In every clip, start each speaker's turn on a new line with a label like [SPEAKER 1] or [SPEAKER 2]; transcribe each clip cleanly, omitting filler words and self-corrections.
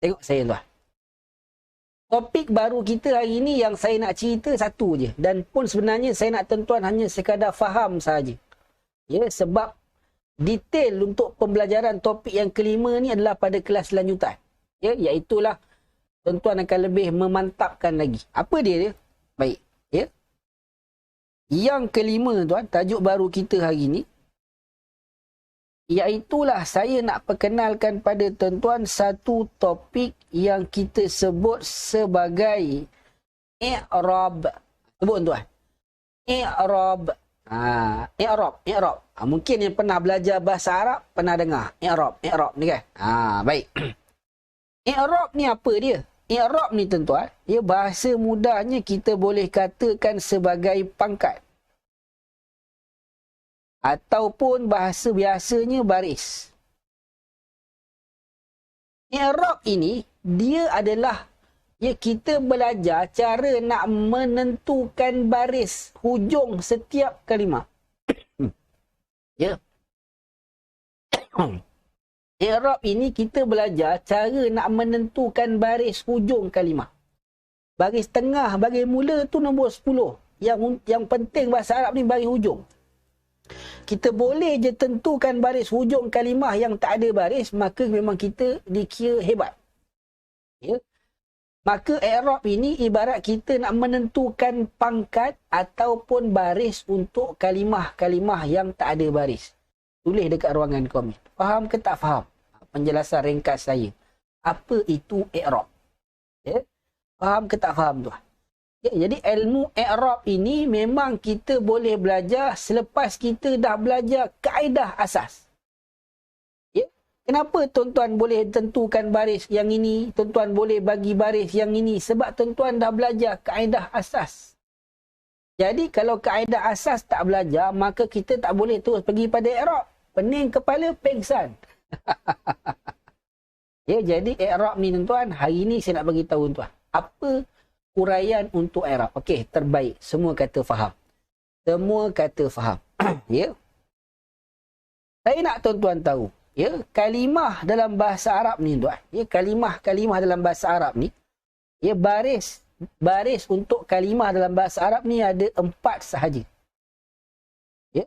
[SPEAKER 1] Tengok saya tuan. Topik baru kita hari ini yang saya nak cerita satu je. Dan pun sebenarnya saya nak tuan-tuan hanya sekadar faham saja. Ya, sebab detail untuk pembelajaran topik yang kelima ni adalah pada kelas lanjutan. Ya, iaitulah tuan-tuan akan lebih memantapkan lagi. Apa dia? Baik. Ya. Yang kelima tuan, tajuk baru kita hari ni, iaitulah saya nak perkenalkan pada tuan-tuan satu topik yang kita sebut sebagai i'rab. Sebut tuan. I'rab. I'rab. Mungkin yang pernah belajar bahasa Arab pernah dengar i'rab ni kan. Baik. I'rab ni apa dia? I'rab ni tuan-tuan, ya, bahasa mudahnya kita boleh katakan sebagai pangkat. Ataupun bahasa biasanya baris. I'rab ini, dia adalah, ya, kita belajar cara nak menentukan baris hujung setiap kalimah. Ya. I'rab ini kita belajar cara nak menentukan baris hujung kalimah. Baris tengah, baris mula tu nombor 10. Yang penting bahasa Arab ni baris hujung. Kita boleh je tentukan baris hujung kalimah yang tak ada baris, maka memang kita dikira hebat. Ya? Maka i'rab ini ibarat kita nak menentukan pangkat ataupun baris untuk kalimah-kalimah yang tak ada baris. Tulis dekat ruangan komen. Faham ke tak faham? Penjelasan ringkas saya. Apa itu i'rab? Ya? Faham ke tak faham tuan? Ya, jadi ilmu i'rab ini memang kita boleh belajar selepas kita dah belajar kaedah asas. Ya? Kenapa tuan-tuan boleh tentukan baris yang ini, tuan-tuan boleh bagi baris yang ini? Sebab tuan-tuan dah belajar kaedah asas. Jadi kalau kaedah asas tak belajar, maka kita tak boleh terus pergi pada i'rab. Pening kepala, pengsan. Ya, jadi i'rab ni tuan-tuan, hari ni saya nak bagi tahu tuan. Apa uraian untuk i'rab? Okey, terbaik. Semua kata faham. Semua kata faham. Ya. Saya nak tuan-tuan tahu, ya, kalimah dalam bahasa Arab ni tuan. Ya, kalimah dalam bahasa Arab ni, ya, baris untuk kalimah dalam bahasa Arab ni ada 4 sahaja. Ya.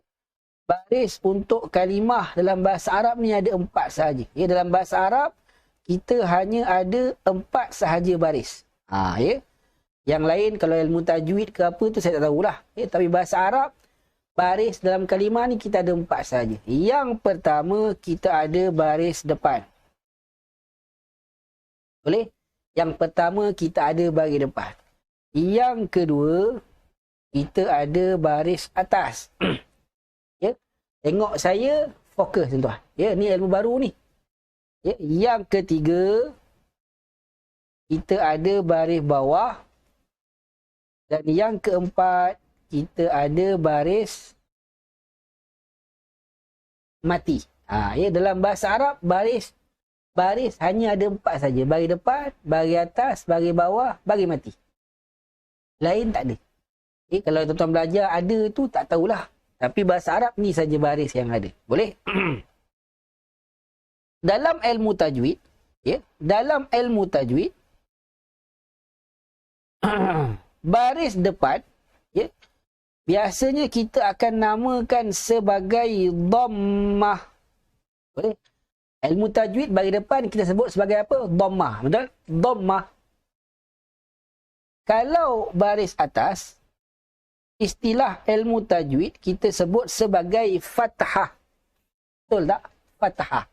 [SPEAKER 1] Baris untuk kalimah dalam bahasa Arab ni ada 4 sahaja. Ya, dalam bahasa Arab kita hanya ada 4 sahaja baris. Ya. Yang lain kalau ilmu tajwid ke apa tu saya tak tahulah. Ya, tapi bahasa Arab, baris dalam kalimah ni kita ada 4 sahaja. Yang pertama, kita ada baris depan. Boleh? Yang pertama, kita ada baris depan. Yang kedua, kita ada baris atas. Ya, tengok saya, fokus tuan-tuan. Ya, ni ilmu baru ni. Ya, yang ketiga, kita ada baris bawah. Dan yang keempat, kita ada baris mati. Ya, dalam bahasa Arab, baris hanya ada 4 saja. Baris depan, baris atas, baris bawah, baris mati. Lain tak ada. Kalau tuan-tuan belajar ada tu tak tahulah. Tapi bahasa Arab ni saja baris yang ada. Boleh? Dalam ilmu tajwid, ya, dalam ilmu tajwid, baris depan, ya, biasanya kita akan namakan sebagai dhammah. Boleh? Ilmu tajwid baris depan kita sebut sebagai apa? Dhammah. Betul? Dhammah. Kalau baris atas, istilah ilmu tajwid kita sebut sebagai fathah. Betul tak? Fathah.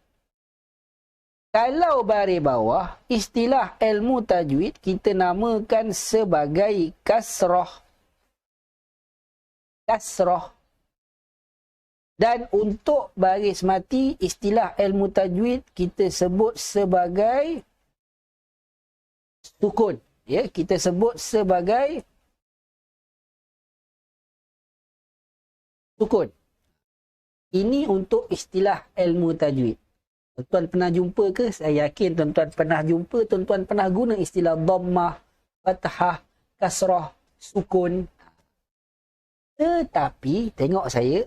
[SPEAKER 1] Kalau baris bawah, istilah ilmu tajwid kita namakan sebagai kasrah. Kasrah. Dan untuk baris mati, istilah ilmu tajwid kita sebut sebagai sukun. Ya, kita sebut sebagai sukun. Ini untuk istilah ilmu tajwid. Tuan-tuan pernah jumpa ke? Saya yakin tuan-tuan pernah jumpa, tuan-tuan pernah guna istilah dhammah, fathah, kasrah, sukun. Tetapi, tengok saya,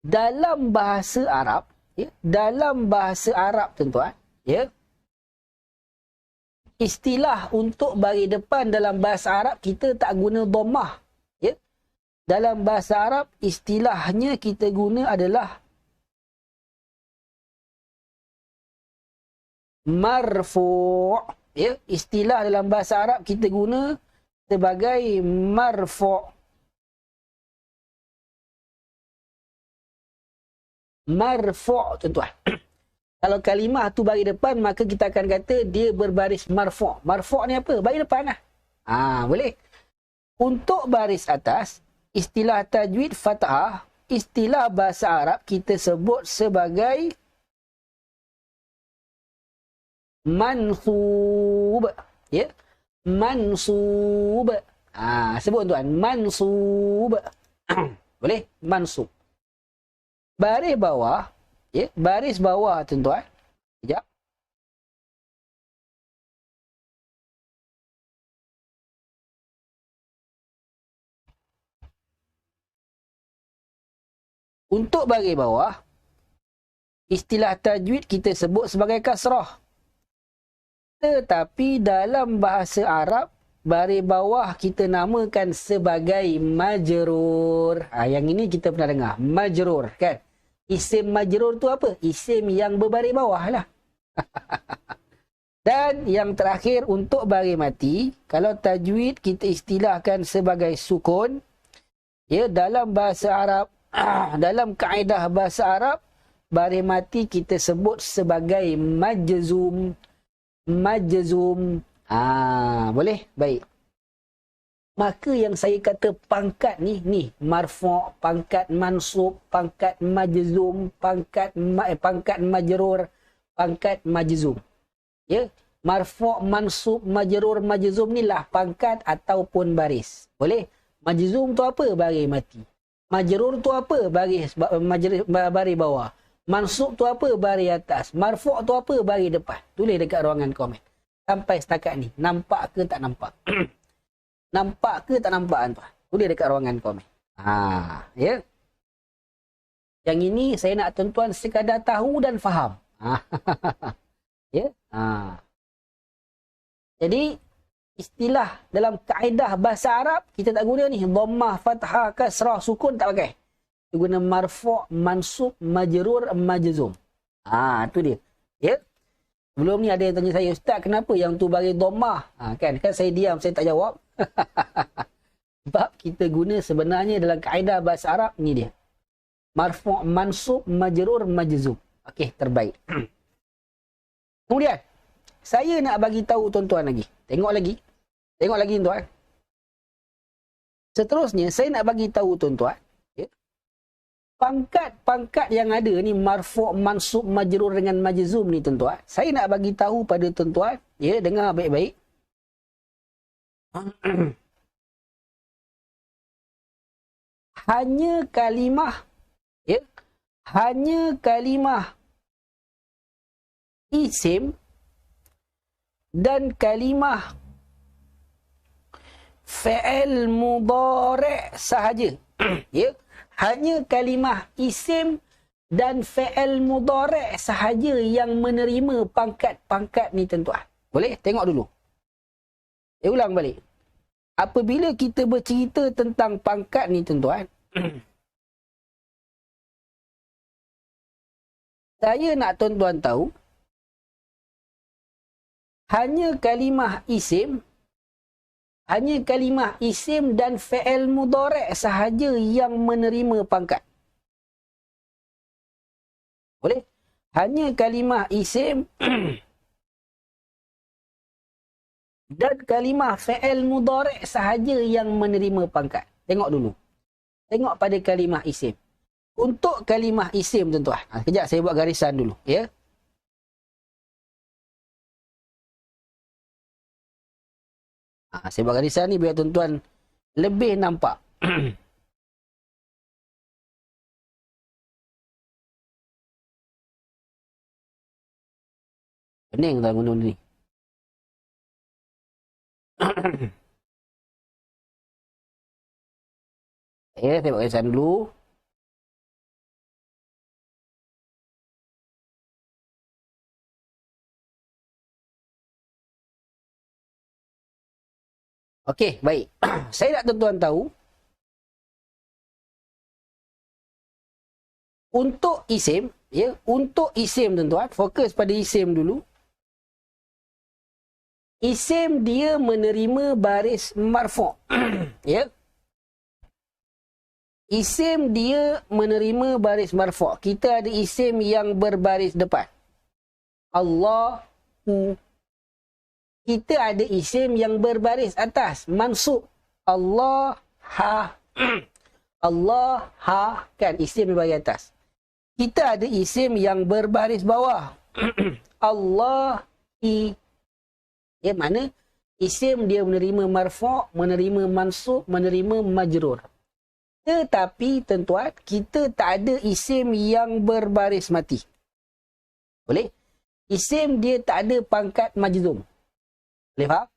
[SPEAKER 1] dalam bahasa Arab, ya, dalam bahasa Arab tuan-tuan, ya, istilah untuk baris depan dalam bahasa Arab kita tak guna dhammah. Ya? Dalam bahasa Arab istilahnya kita guna adalah marfu'. Ya? Istilah dalam bahasa Arab kita guna sebagai marfu'. Marfu' tuan-tuan. Kalau kalimah tu baris depan, maka kita akan kata dia berbaris marfu'. Marfu' ni apa? Baris depan lah. Boleh. Untuk baris atas, istilah tajwid fathah, istilah bahasa Arab kita sebut sebagai mansub. Ya? Mansub. Sebut tuan, mansub. Boleh? Mansub. Baris bawah, ya, baris bawah tuan-tuan. Sekejap. Untuk baris bawah, istilah tajwid kita sebut sebagai kasrah. Tetapi dalam bahasa Arab, baris bawah kita namakan sebagai majrur. Yang ini kita pernah dengar, majrur kan? Isim majrur tu apa? Isim yang berbaris bawah lah. Dan yang terakhir untuk baris mati, kalau tajwid kita istilahkan sebagai sukun, ya, dalam bahasa Arab, dalam kaedah bahasa Arab, baris mati kita sebut sebagai majzum. Majzum. Boleh? Baik. Maka yang saya kata pangkat ni marfu', pangkat mansub, pangkat majzum, pangkat majrur, pangkat majzum. Ya, marfu', mansub, majrur, majzum ni lah pangkat ataupun baris. Boleh? Majzum tu apa? Baris mati. Majrur tu apa? Baris bawah. Mansub tu apa? Baris atas. Marfu' tu apa? Baris depan. Tulis dekat ruangan komen. Sampai setakat ni, nampak ke tak nampak? Nampak ke tak nampak tuan? Tulis dekat ruangan komen. Ya. Yang ini saya nak tuan-tuan sekadar tahu dan faham. Ya. Jadi istilah dalam kaedah bahasa Arab kita tak guna ni dhammah, fathah, kasrah, sukun tak pakai. Kita guna marfu', mansub, majrur, majzum. Tu dia. Ya. Sebelum ni ada yang tanya saya, Ustaz, kenapa yang tu bagi dhammah? Kan saya diam, saya tak jawab. Sebab kita guna sebenarnya dalam kaedah bahasa Arab ni dia. Marfu', mansub, majrur, majzum. Okey, terbaik. Kemudian, saya nak bagi tahu tuan-tuan lagi. Tengok lagi tuan. Seterusnya, saya nak bagi tahu tuan-tuan, ya, pangkat-pangkat yang ada ni marfu', mansub, majrur dengan majzum ni tuan-tuan. Saya nak bagi tahu pada tuan-tuan, ya, dengar baik-baik. Hanya kalimah, ya, hanya kalimah isim dan kalimah fi'il mudhari' sahaja. Ya, hanya kalimah isim dan fi'il mudhari' sahaja yang menerima pangkat-pangkat ni tuan-tuan. Boleh? Tengok dulu. Ulang balik. Apabila kita bercerita tentang pangkat ni tuan-tuan, saya nak tuan-tuan tahu, hanya kalimah isim dan fi'il mudhari' sahaja yang menerima pangkat. Boleh? Hanya kalimah isim dan kalimah fi'il mudhari' sahaja yang menerima pangkat. Tengok dulu. Tengok pada kalimah isim. Untuk kalimah isim tuan-tuan. Sekejap saya buat garisan dulu. Ya. Saya buat garisan ni biar tuan-tuan lebih nampak. Pening tuan guna ni. Saya buat garisan dulu. Okey, baik. Saya nak tuan-tuan tahu, untuk isim, ya, untuk isim tuan-tuan, fokus pada isim dulu. Isim dia menerima baris marfu'. Ya. Isim dia menerima baris marfu'. Kita ada isim yang berbaris depan. Allahu. Kita ada isim yang berbaris atas, mansub. Allah ha. Allah ha, kan isim yang berbaris atas. Kita ada isim yang berbaris bawah. Allah i. Ya, mana isim dia menerima marfu', menerima mansub, menerima majrur. Tetapi tuan-tuan, kita tak ada isim yang berbaris mati. Boleh? Isim dia tak ada pangkat majzum. Boleh faham?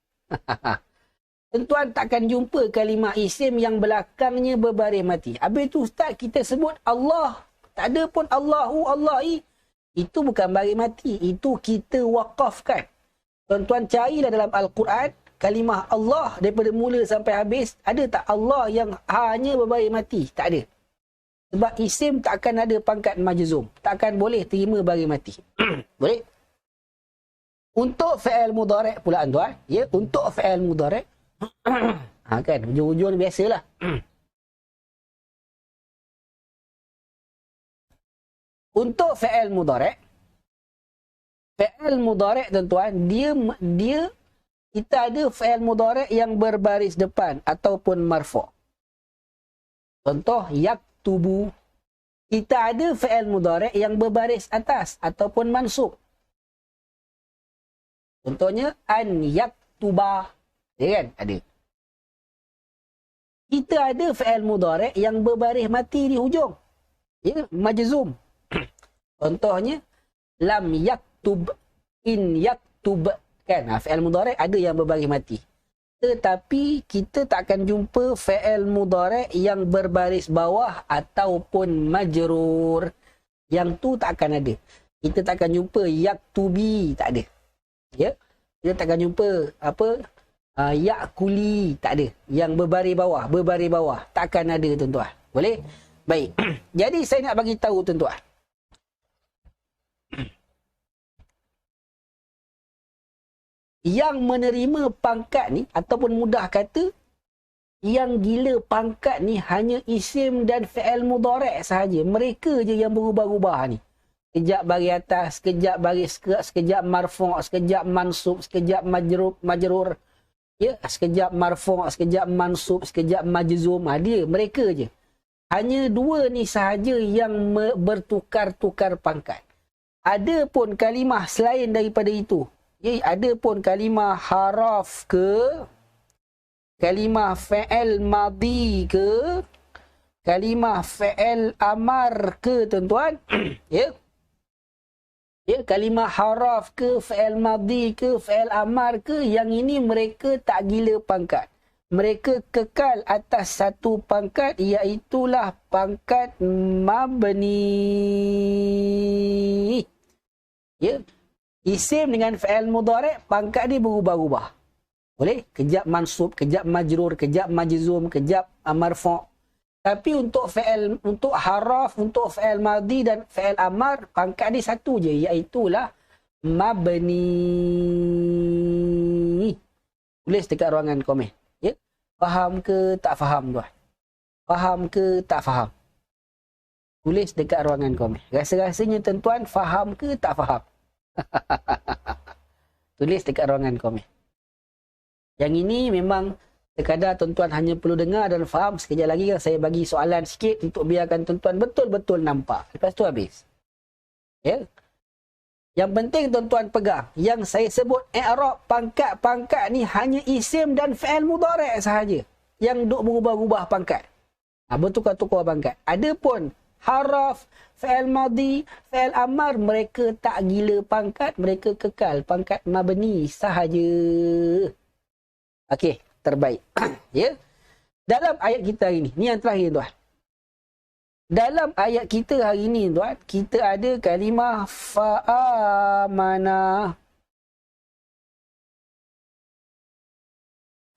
[SPEAKER 1] Tuan-tuan takkan jumpa kalimah isim yang belakangnya berbaris mati. Habis tu ustaz kita sebut Allah. Tak ada pun Allahu, Allahi. Itu bukan baris mati. Itu kita wakafkan. Tuan-tuan carilah dalam Al-Quran, kalimah Allah daripada mula sampai habis, ada tak Allah yang hanya berbaris mati? Tak ada. Sebab isim tak akan ada pangkat majzum. Tak akan boleh terima baris mati. Boleh? Untuk fi'il mudhari' pula tuan, ya, untuk fi'il mudhari' kan, ujung-ujung biasalah. Untuk fi'il mudhari', fi'il mudhari' tuan-tuan, dia kita ada fi'il mudhari' yang berbaris depan ataupun marfu'. Contoh yaktubu. Kita ada fi'il mudhari' yang berbaris atas ataupun mansub. Contohnya an yaktuba. Ya kan? Ada. Kita ada fi'il mudhari' yang berbaris mati di hujung. Ya, majzum. Contohnya lam yaktub, in yaktub, kan? Fi'il mudhari' ada yang berbaris mati. Tetapi kita tak akan jumpa fi'il mudhari' yang berbaris bawah ataupun majrur. Yang tu tak akan ada. Kita tak akan jumpa yaktubi, tak ada. Ya? Kita tak akan jumpa apa? Yakuli, tak ada. Yang berbaris bawah, tak akan ada tuan-tuan. Boleh? Baik. Jadi saya nak bagi tahu tuan-tuan. Yang menerima pangkat ni, ataupun mudah kata, yang gila pangkat ni hanya isim dan fi'il mudhari' sahaja. Mereka je yang berubah-ubah ni. Sekejap baris atas, sekejap baris sekejap marfu', sekejap mansub, sekejap majrur. Ya, sekejap marfu', sekejap mansub, sekejap majzum. Dia, mereka je. Hanya dua ni sahaja yang bertukar-tukar pangkat. Ada pun kalimah selain daripada itu. Ya, ada pun kalimah haraf ke, kalimah fi'il madhi ke, kalimah fi'il amar ke tuan-tuan. Ya. Ya, kalimah haraf ke, fi'il madhi ke, fi'il amar ke, yang ini mereka tak gila pangkat. Mereka kekal atas satu pangkat, iaitulah pangkat mabni. Ya. Isim dengan fi'il mudhari' pangkat dia berubah-ubah. Boleh? Kejap mansub, kejap majrur, kejap majzum, kejap marfu'. Tapi untuk fi'il, untuk haraf, untuk fi'il madhi dan fi'il amar, pangkat dia satu je, iaitulah mabni. Tulis dekat ruangan komen. Ya? Faham ke tak faham tuan? Faham ke tak faham? Tulis dekat ruangan komen. Rasa-rasanya tuan-tuan faham ke tak faham? Tulis dekat ruangan komen. Yang ini memang sekadar tuan-tuan hanya perlu dengar dan faham. Sekejap lagi kan saya bagi soalan sikit untuk biarkan tuan-tuan betul-betul nampak. Lepas tu habis. Ya. Yang penting tuan-tuan pegang. Yang saya sebut i'rab pangkat-pangkat ni hanya isim dan fi'il mudhari' sahaja. Yang duk berubah-ubah pangkat. Bertukar-tukar pangkat. Adapun haraf, fi'il madhi, fi'il amar, mereka tak gila pangkat, mereka kekal pangkat mabni sahaja. Okey, terbaik. Ya. Dalam ayat kita hari ni, ni yang terakhir tuan. Dalam ayat kita hari ni tuan, kita ada kalimah fa'amana.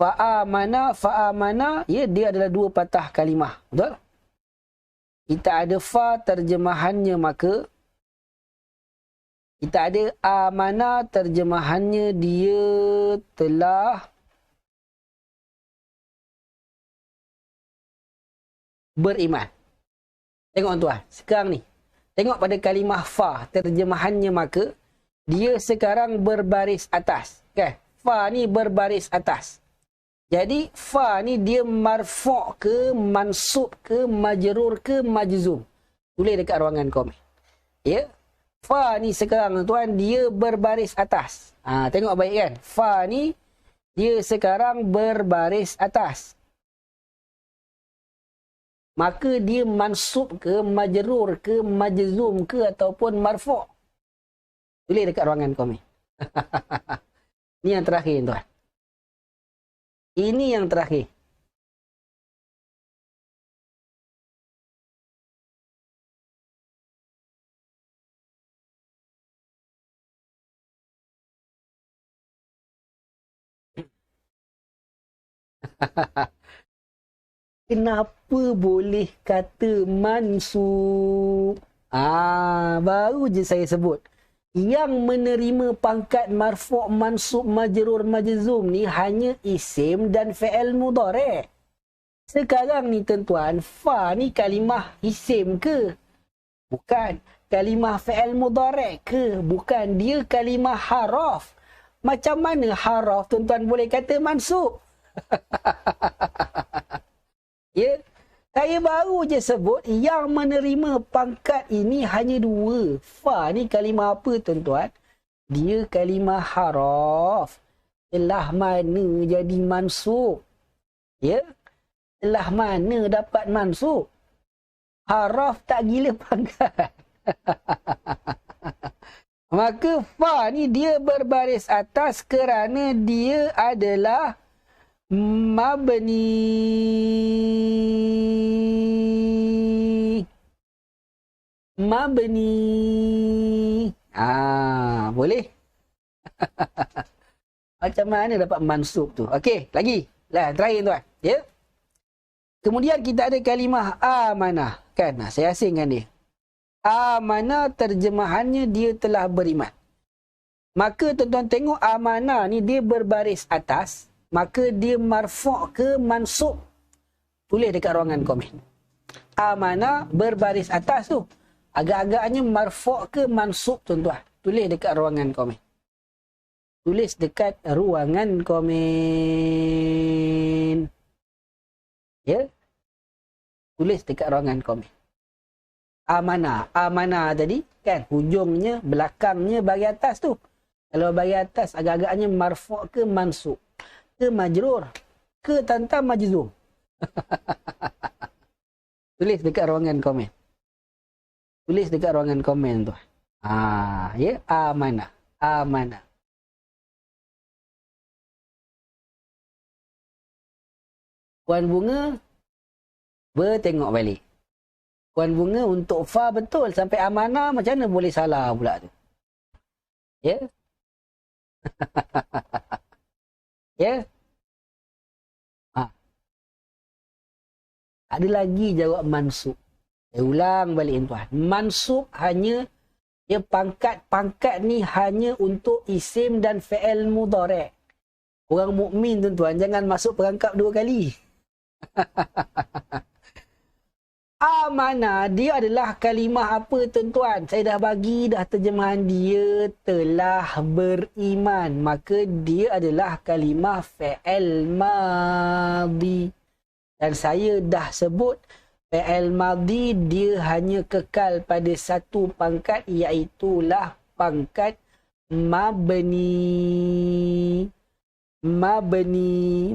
[SPEAKER 1] Fa'amana, ya, dia adalah dua patah kalimah. Betul? Kita ada fa terjemahannya maka. Kita ada amana terjemahannya dia telah beriman. Tengok tuan, sekarang ni. Tengok pada kalimah fa terjemahannya maka. Dia sekarang berbaris atas. Kan? Fa ni berbaris atas. Jadi fa ni dia marfu' ke, mansub ke, majrur ke, majzum. Tulis dekat ruangan komen. Ya. Fa ni sekarang tuan dia berbaris atas. Tengok baik kan? Fa ni dia sekarang berbaris atas. Maka dia mansub ke, majrur ke, majzum ke ataupun marfu'. Tulis dekat ruangan komen. Ini yang terakhir tuan. Ini yang terakhir. Kenapa boleh kata mansub? Baru je saya sebut. Yang menerima pangkat marfu', mansub, majrur, majzum ni hanya isim dan fi'il mudhari'. Sekarang ni tuan-tuan, fa ni kalimah isim ke? Bukan. Kalimah fi'il mudhari' ke? Bukan. Dia kalimah haraf. Macam mana haraf tuan-tuan boleh kata mansub? Ya, saya baru je sebut yang menerima pangkat ini hanya dua. Fa ni kalimah apa tuan-tuan? Dia kalimah haraf. Telah mana jadi mansub? Ya, telah mana dapat mansub? Haraf tak gila pangkat. Maka fa ni dia berbaris atas kerana dia adalah mabni. Boleh? Macam mana dapat mansub tu? Okey, lagi. Lah, terakhir tuan. Ya. Kemudian kita ada kalimah amanah. Kan? Saya asingkan dia. Amanah terjemahannya dia telah beriman. Maka tuan-tuan tengok amanah ni dia berbaris atas. Maka dia marfu' ke mansub? Tulis dekat ruangan komen. Amanah berbaris atas tu. Agak-agaknya marfu' ke mansub tuan-tuan? Tulis dekat ruangan komen. Tulis dekat ruangan komen. Ya? Tulis dekat ruangan komen. Amanah. Amanah tadi kan hujungnya, belakangnya bagi atas tu. Kalau bagi atas agak-agaknya marfu' ke mansub? Ke majrur, ke tanpa majzum. Tulis dekat ruangan komen. Tulis dekat ruangan komen tu. Ya, amanah. Amanah. Puan Bunga bertengok balik. Puan Bunga untuk fa betul sampai amanah macam mana boleh salah pula tu? Ya. Ya. Ada lagi jawab mansub. Saya ulang balik tuan. Mansub hanya dia pangkat ni hanya untuk isim dan fi'il mudhari'. Orang mukmin tuan-tuan jangan masuk perangkap dua kali. Amanah dia adalah kalimah apa tuan-tuan? Saya dah bagi dah terjemahan dia telah beriman. Maka dia adalah kalimah fi'il madhi. Dan saya dah sebut fi'il madhi dia hanya kekal pada satu pangkat iaitulah pangkat mabni.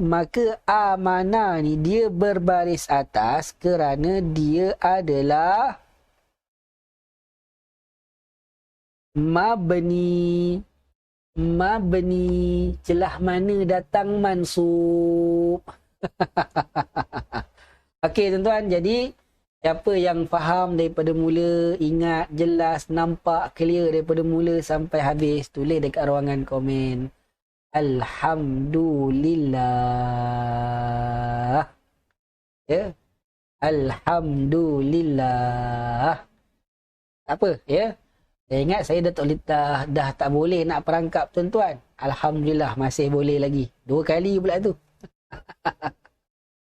[SPEAKER 1] Maka amanah ni dia berbaris atas kerana dia adalah mabni. Celah mana datang mansub. Okey tuan-tuan, jadi siapa yang faham daripada mula, ingat, jelas, nampak, clear daripada mula sampai habis, tulis dekat ruangan komen. Alhamdulillah. Ya. Alhamdulillah. Apa? Ya. Saya ingat saya dah tak boleh nak perangkap tuan-tuan. Alhamdulillah masih boleh lagi. 2 kali pula tu.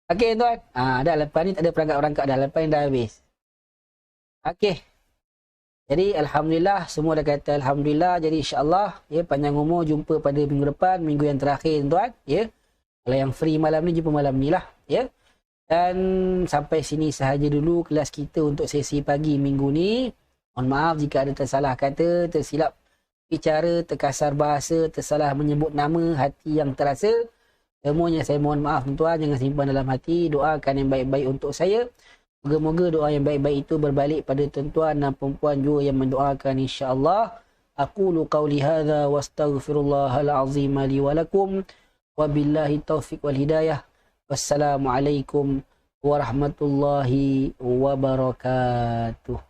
[SPEAKER 1] Okey tuan. Dah lepas ni tak ada perangkap-perangkap dah. Lepas ni dah habis. Okey. Jadi alhamdulillah semua dah kata alhamdulillah. Jadi insya-Allah ya panjang umur jumpa pada minggu depan, minggu yang terakhir tuan, ya. Kalau yang free malam ni jumpa malam ni lah, ya. Dan sampai sini sahaja dulu kelas kita untuk sesi pagi minggu ni. Mohon maaf jika ada tersalah kata, tersilap bicara, terkasar bahasa, tersalah menyebut nama, hati yang terasa. Semuanya saya mohon maaf tuan-tuan, jangan simpan dalam hati, doakan yang baik-baik untuk saya. Moga-moga doa yang baik-baik itu berbalik pada tuan-tuan dan perempuan juga yang mendoakan insya-Allah. Aqulu qawli hadza wastaghfirullahal azim li wa lakum. Wabillahi taufiq wal hidayah. Wassalamualaikum warahmatullahi wabarakatuh.